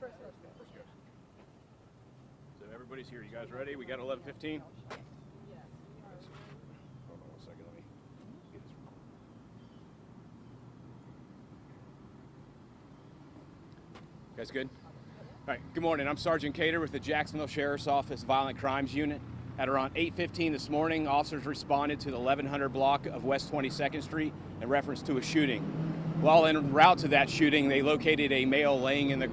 So everybody's here. You guys ready? We got 11:15. Hold on one second. Let me get this recorded. You guys good? All right. Good morning. I'm Sergeant Cater with the Jacksonville Sheriff's Office Violent Crimes Unit. At around 8:15 this morning, officers responded to the 1100 block of West 22nd Street in reference to a shooting. While en route to that shooting, they located a male laying on the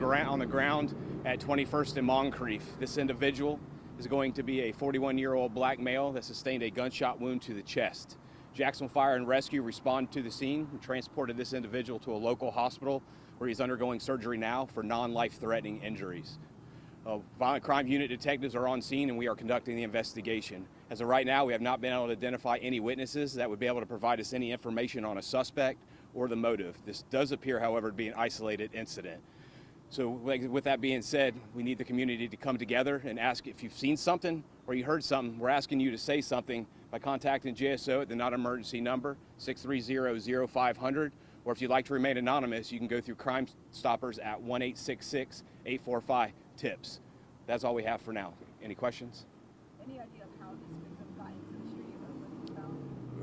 ground at 21st and Moncrief. This individual is going to be a 41-year-old black male that sustained a gunshot wound to the chest. Jacksonville Fire and Rescue responded to the scene and transported this individual to a local hospital where he's undergoing surgery now for non-life-threatening injuries. Violent crime unit detectives are on scene and we are conducting the investigation. As of right now, we have not been able to identify any witnesses that would be able to provide us any information on a suspect or the motive. This does appear, however, to be an isolated incident. So with that being said, we need the community to come together and ask if you've seen something or you heard something. We're asking you to say something by contacting JSO at the non-emergency number 630-0500, or if you'd like to remain anonymous, you can go through Crime Stoppers at 1-866-845-TIPS. That's all we have for now. Any questions? Any idea of how this victim got into the street or when he found?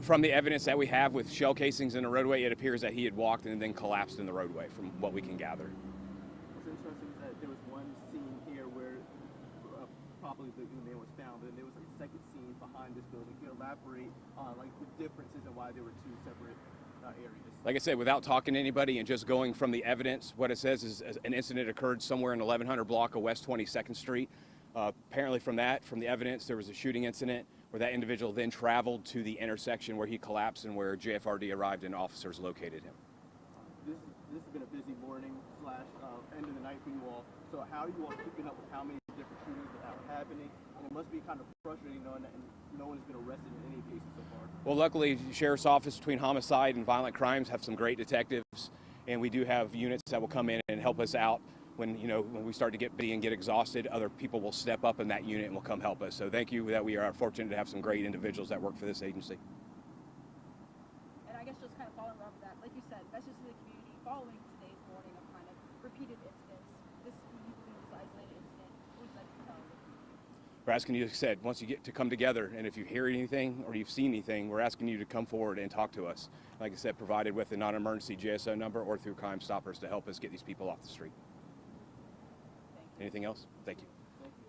From the evidence that we have with shell casings in the roadway, it appears that he had walked and then collapsed in the roadway from what we can gather. What's interesting is that there was one scene here where probably the man was found, and there was a second scene behind this building. Can you elaborate on like the differences and why there were two separate areas? Like I said, without talking to anybody and just going from the evidence, what it says is an incident occurred somewhere in the 1100 block of West 22nd Street. Apparently from the evidence, there was a shooting incident where that individual then traveled to the intersection where he collapsed and where JFRD arrived and officers located him. This has been a busy morning / end of the night for you all. So how are you all keeping up with how many different shootings that are happening? And it must be kind of frustrating knowing that no one has been arrested in any cases so far. Well, luckily, the Sheriff's Office between homicide and violent crimes have some great detectives, and we do have units that will come in and help us out when we start to get busy and get exhausted. Other people will step up in that unit and will come help us. So thank you that we are fortunate to have some great individuals that work for this agency. And I guess just kind of following up with that, like you said, message to the community following today's morning of kind of repeated incidents. This isolated incident. What would you like to tell them? We're asking you, like I said, once you get to come together, and if you hear anything or you've seen anything, we're asking you to come forward and talk to us. Like I said, provided with a non-emergency JSO number or through Crime Stoppers to help us get these people off the street. Anything else? Thank you. Thank you.